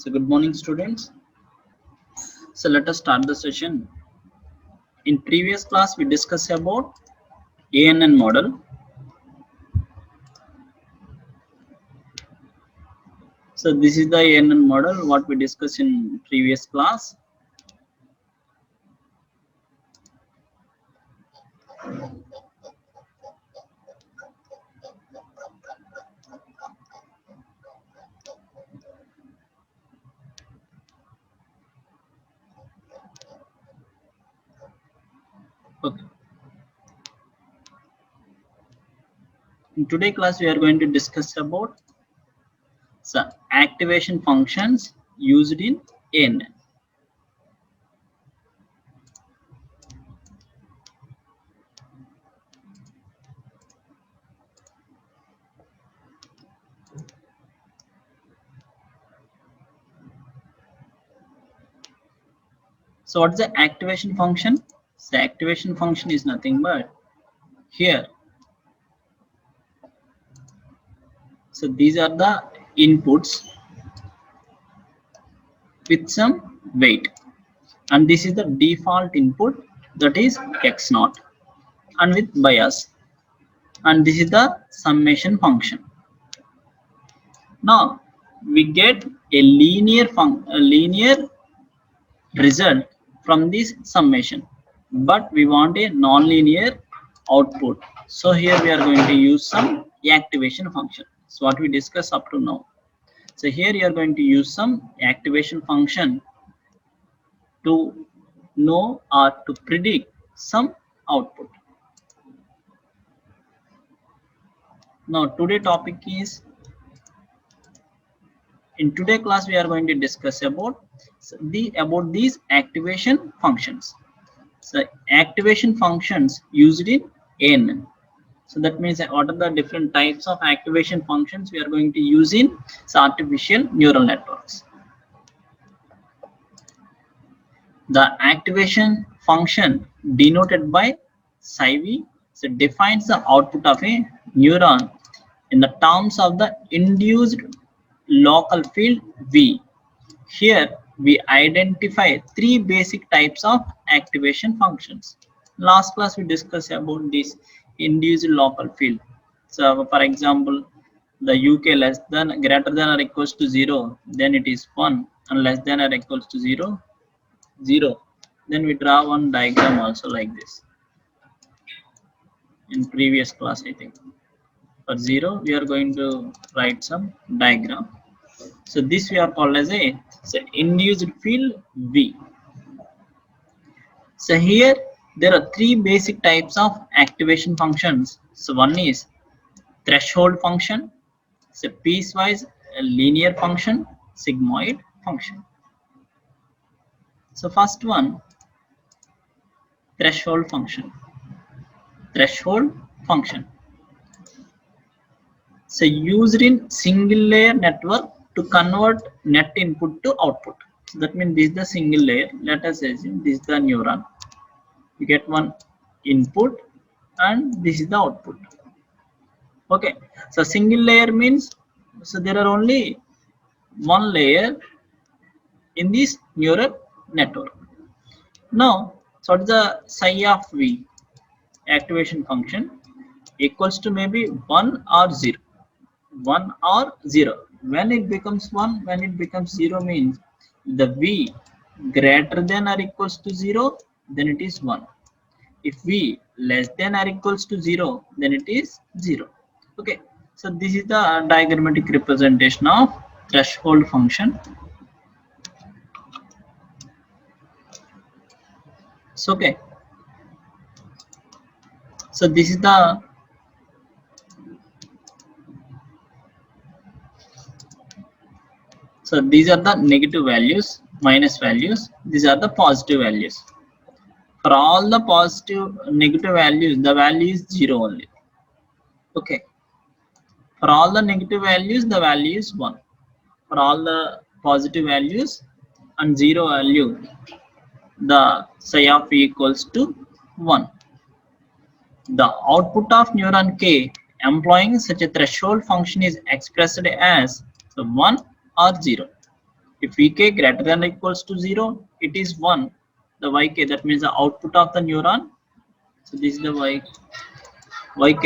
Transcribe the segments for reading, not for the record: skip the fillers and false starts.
So good morning students. So let us start the session. In previous class we discussed about ANN model. So this is the ANN model what we discussed in previous class. Okay. In today's class we are going to discuss about activation functions used in ANN. So what's the activation function? The activation function is nothing but here. So these are the inputs with some weight, and this is the default input, that is x0, and with bias, and this is the summation function. Now we get a linear result from this summation, but we want a non-linear output. So here we are going to use some activation function. So what we discussed up to now. So here you are going to use some activation function to know or to predict some output. Now today topic is, in today class we are going to discuss about these activation functions. So activation functions used in ANN. So that means what are the different types of activation functions we are going to use in artificial neural networks. The activation function denoted by psi so defines the output of a neuron in the terms of the induced local field V. Here we identify three basic types of activation functions. Last class we discussed about this induced local field. So for example, the UK less than greater than or equals to 0, then it is 1, and less than or equals to 0, 0. Then we draw one diagram also like this. In previous class I think. For 0 we are going to write some diagram. So this we are called as a induced field V. So here there are three basic types of activation functions. So one is threshold function, so piecewise linear function, sigmoid function. So first one, threshold function. Threshold function. So used in single layer network to convert net input to output. So that means this is the single layer. Let us assume this is the neuron. You get one input and this is the output. Okay, so single layer means so there are only one layer in this neural network. Now, so what is the psi of V activation function equals to maybe 1 or 0. 1 or 0. When it becomes 1, when it becomes 0 means the V greater than or equals to 0, then it is 1. If V less than or equals to 0, then it is 0. Okay, so this is the diagrammatic representation of threshold function. So okay, so this is the these are the negative values, minus values. These are the positive values. For all the positive negative values, the value is 0 only. Okay. For all the negative values, the value is 1. For all the positive values and 0 value, the psi of V equals to 1. The output of neuron K employing such a threshold function is expressed as 1 or 0. If Vk greater than or equals to 0, it is 1. The Yk, that means the output of the neuron. So this is the Yk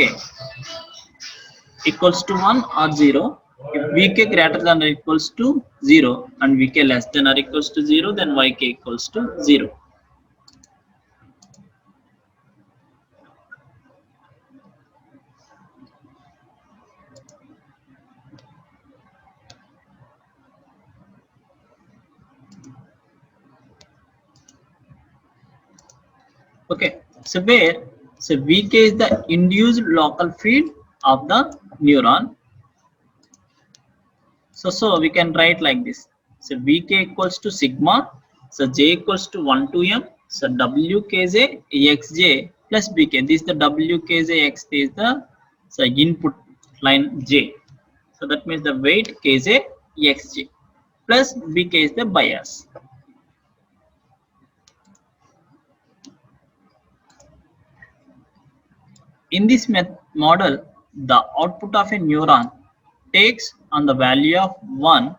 equals to 1 or 0. If Vk greater than or equals to 0 and Vk less than or equals to 0, then Yk equals to 0. Okay, so Vk is the induced local field of the neuron. So we can write like this. So Vk equals to sigma. So J equals to 1 to M. So Wkj Xj plus Bk. This is the Wkj Xj is the input line J. So that means the weight Kj Xj plus Bk is the bias. In this model, the output of a neuron takes on the value of 1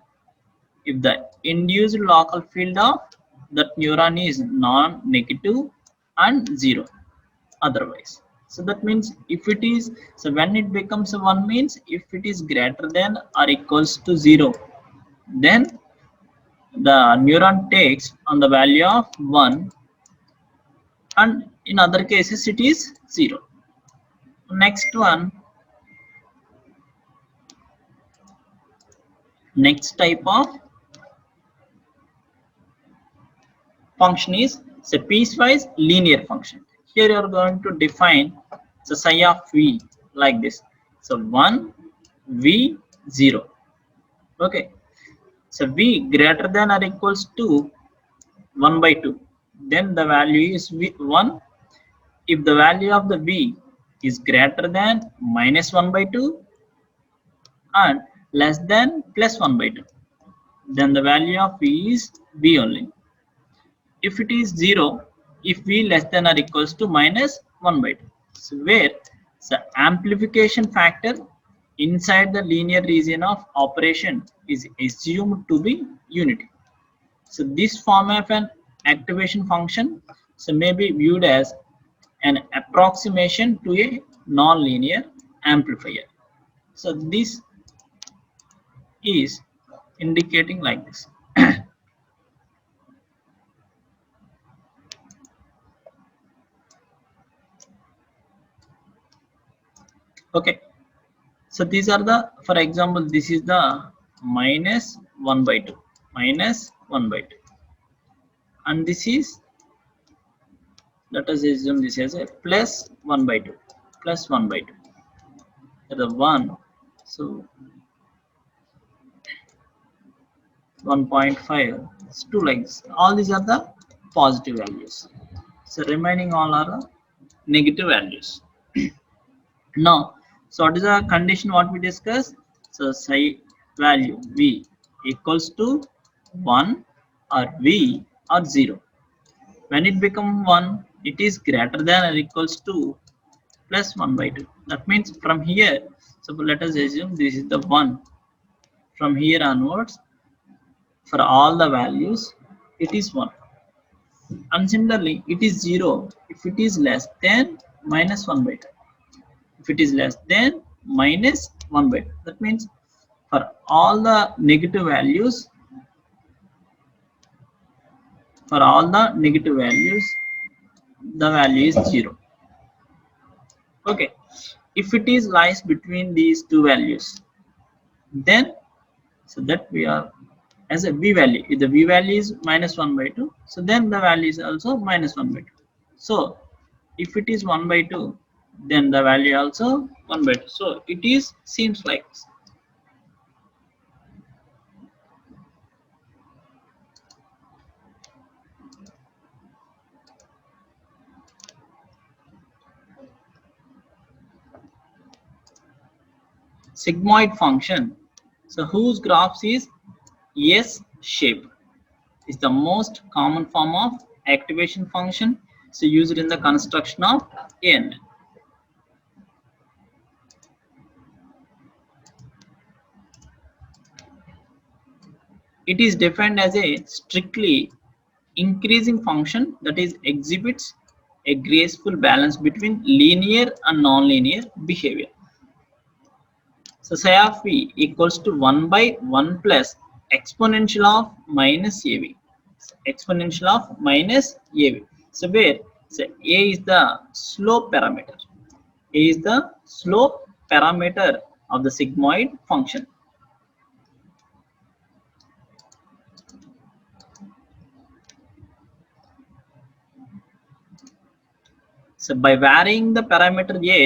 if the induced local field of that neuron is non-negative and 0 otherwise. So that means if it is, so when it becomes a 1 means if it is greater than or equals to 0, then the neuron takes on the value of 1, and in other cases it is 0. Next type of function is a piecewise linear function. Here you are going to define the psi of v like this. So 1 v 0. Okay. So v greater than or equals to 1 by 2. Then the value is 1. If the value of the v is greater than minus 1 by 2 and less than plus 1 by 2, then the value of v is v only. If it is 0, if v less than or equals to minus 1 by 2. So where the amplification factor inside the linear region of operation is assumed to be unity. So this form of an activation function may be viewed as an approximation to a non-linear amplifier. So this is indicating like this. Okay, so these are the, for example, this is the minus 1 by 2, minus 1 by 2, and this is, let us assume this as a plus 1 by 2, plus 1 by 2, the 1, so 1.5, it's 2 like this. All these are the positive values, so remaining all are negative values. Now, so what is the condition what we discussed? So psi value v equals to 1 or v or 0. When it becomes 1, it is greater than or equals to plus 1 by 2. That means from here, so let us assume this is the 1. From here onwards, for all the values, it is 1. And similarly, it is 0 if it is less than minus 1 by 2. If it is less than minus 1 by 2. That means for all the negative values, the value is 0. Okay, if it is lies between these two values, then so that we are as a v value, if the v value is minus 1 by 2, so then the value is also minus 1 by 2. So if it is 1 by 2, then the value also 1 by 2. So it is seems like this. Sigmoid function, so whose graphs is S shape, is the most common form of activation function, so used in the construction of AND. it is defined as a strictly increasing function that is exhibits a graceful balance between linear and non-linear behavior. So psi of v equals to 1 by 1 plus exponential of minus av. Exponential of minus av. So where a is the slope parameter. A is the slope parameter of the sigmoid function. So by varying the parameter a,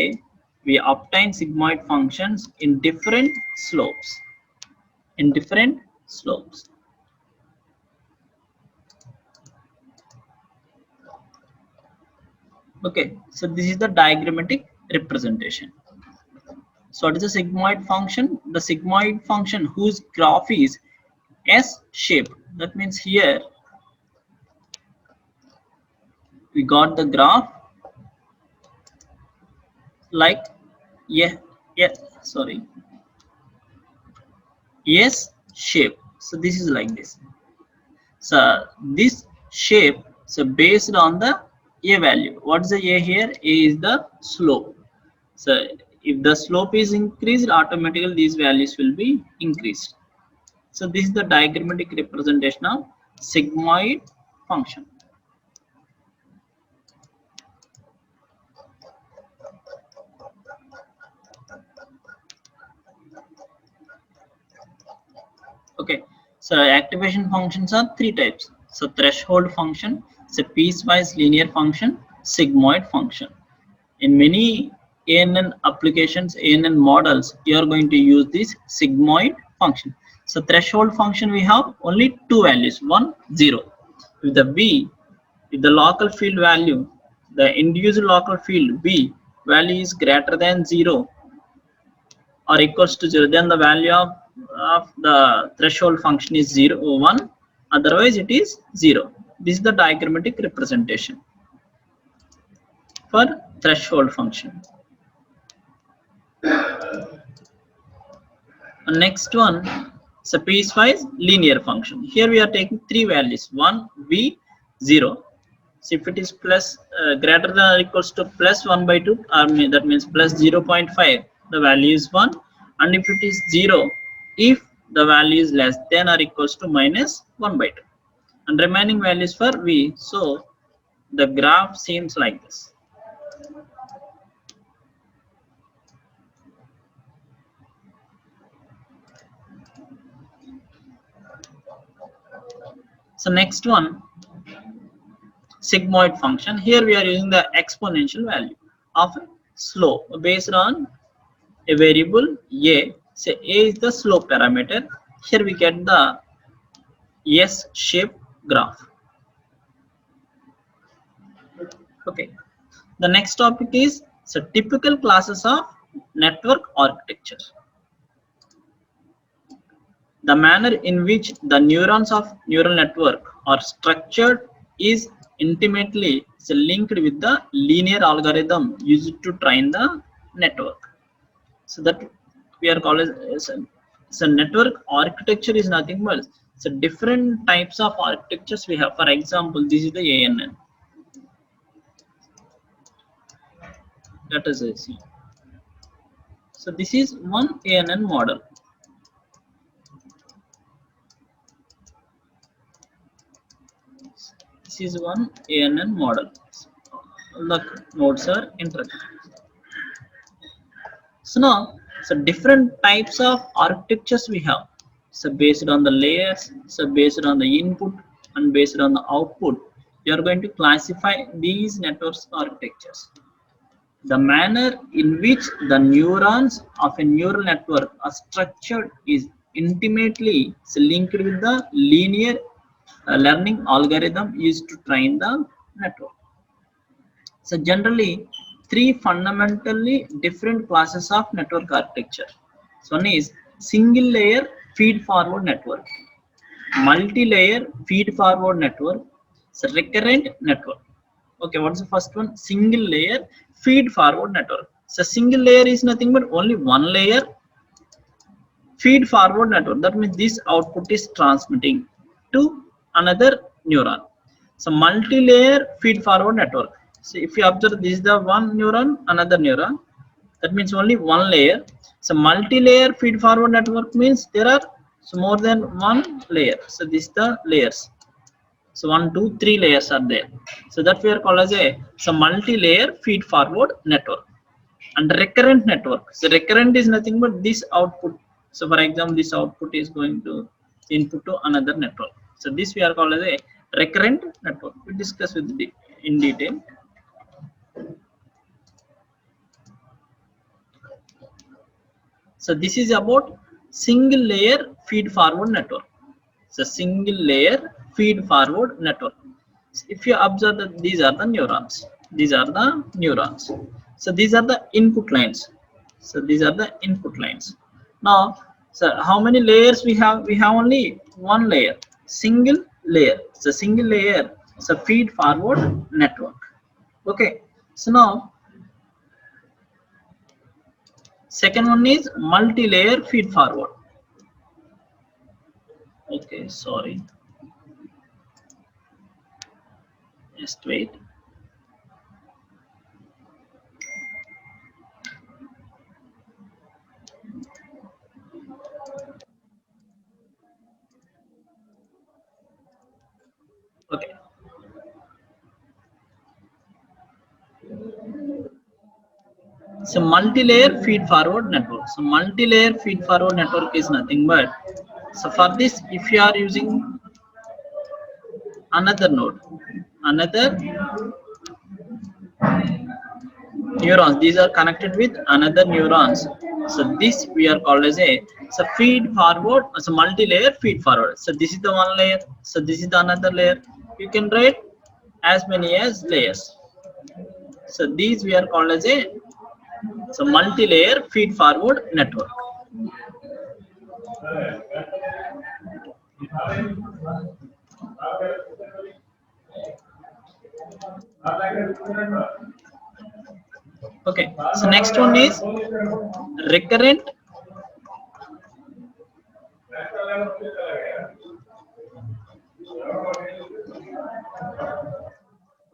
we obtain sigmoid functions in different slopes. Okay, so this is the diagrammatic representation. So what is the sigmoid function? The sigmoid function whose graph is S-shaped. That means here we got the graph like S shape. So this is like this. So this shape, so based on the a value. What is the a here? A is the slope. So if the slope is increased, automatically these values will be increased. So this is the diagrammatic representation of sigmoid function. Okay, so activation functions are three types. So threshold function, so piecewise linear function, sigmoid function. In many ANN applications, ANN models, you are going to use this sigmoid function. So threshold function, we have only two values, 1, 0. With the V, if the local field value, the induced local field V value is greater than 0 or equals to 0, then the value of the threshold function is 0 or 1, otherwise it is 0. This is the diagrammatic representation for threshold function. Next one is a piecewise linear function. Here we are taking three values, 1, V, 0. So if it is plus greater than or equals to plus 1 by 2, that means plus 0.5, the value is 1. And if it is 0, if the value is less than or equals to minus 1 by 2. And remaining values for V. So the graph seems like this. So next one, sigmoid function. Here we are using the exponential value of slope based on a variable a. Say a is the slope parameter. Here we get the S-shaped graph. Okay. The next topic is typical classes of network architecture. The manner in which the neurons of neural network are structured is intimately linked with the linear algorithm used to train the network. So that we are calling so network architecture is nothing but different types of architectures we have. For example, this is the ANN. Let us see. So this is one ANN model. This is one ANN model. The nodes are interconnected. So now, different types of architectures we have. So based on the layers, so based on the input and based on the output, you are going to classify these networks architectures. The manner in which the neurons of a neural network are structured is intimately linked with the linear learning algorithm used to train the network. So generally, three fundamentally different classes of network architecture. So one is single layer feed forward network, multi-layer feed forward network, recurrent network. Okay, what's the first one? Single layer feed forward network. So single layer is nothing but only one layer feed forward network. That means this output is transmitting to another neuron. So multi-layer feed forward network. So if you observe, this is the one neuron, another neuron. That means only one layer. So multi-layer feed forward network means there are more than one layer. So this is the layers. So 1, 2, 3 layers are there. So that we are called as a multi-layer feed forward network. And recurrent network. So recurrent is nothing but this output. So for example, this output is going to input to another network. So this we are called as a recurrent network. We discuss with in detail. So this is about single layer feed forward network. So single layer feed forward network. So if you observe that these are the neurons. These are the neurons. So these are the input lines. So these are the input lines. Now, so how many layers we have? We have only one layer, single layer. So single layer. So feed forward network. Okay. So now, second one is multi-layer feed forward. Okay, sorry. Just wait. Okay. So multi-layer feed forward network. So multi-layer feed forward network is nothing but, so for this, if you are using another node, another neurons, these are connected with another neurons. So this we are called as a feed forward, so multi-layer feed forward. So this is the one layer. So this is the another layer. You can write as many as layers. So these we are called as a multi-layer feed forward network. Okay, so next one is recurrent.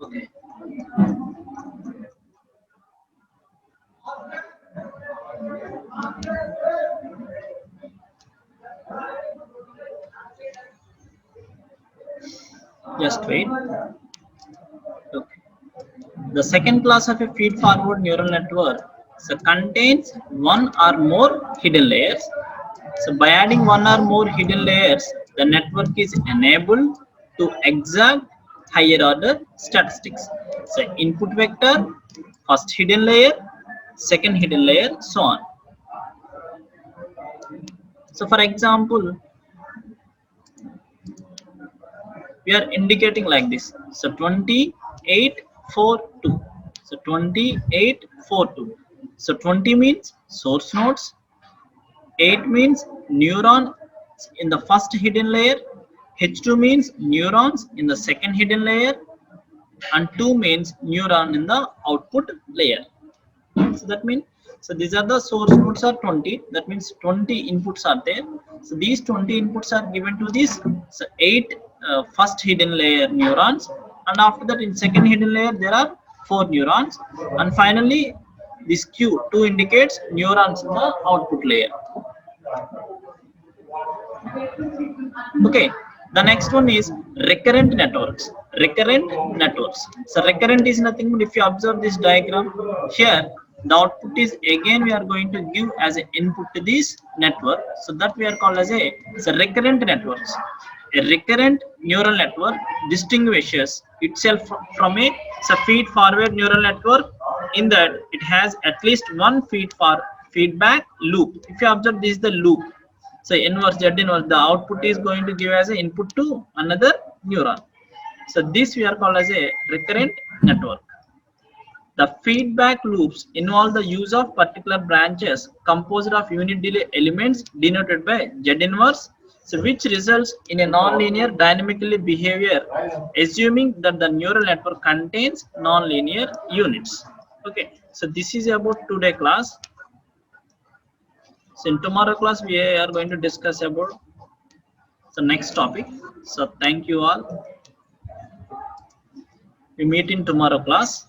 Okay. Just wait. Okay. The second class of a feed-forward neural network contains one or more hidden layers. So by adding one or more hidden layers, the network is enabled to extract higher order statistics. So input vector, first hidden layer, second hidden layer, so on. So for example, we are indicating like this. So 2842. So 2842. So 20 means source nodes, 8 means neurons in the first hidden layer, H2 means neurons in the second hidden layer, and 2 means neuron in the output layer. So that means, so these are the source nodes are 20. That means 20 inputs are there. So these 20 inputs are given to these 8 first hidden layer neurons, and after that in second hidden layer there are 4 neurons, and finally this Q2 indicates neurons in the output layer. Okay, the next one is recurrent networks. Recurrent networks. So recurrent is nothing but, if you observe this diagram here, the output is again we are going to give as an input to this network. So that we are called as a recurrent networks. A recurrent neural network distinguishes itself from a feed forward neural network in that it has at least one feedback loop. If you observe, this is the loop. So inverse Z inverse, the output is going to give as an input to another neuron. So this we are called as a recurrent network. The feedback loops involve the use of particular branches composed of unit delay elements denoted by Z inverse, so which results in a nonlinear dynamically behavior, assuming that the neural network contains nonlinear units. Okay, so this is about today class. So in tomorrow class we are going to discuss about the next topic. So thank you all. We meet in tomorrow class.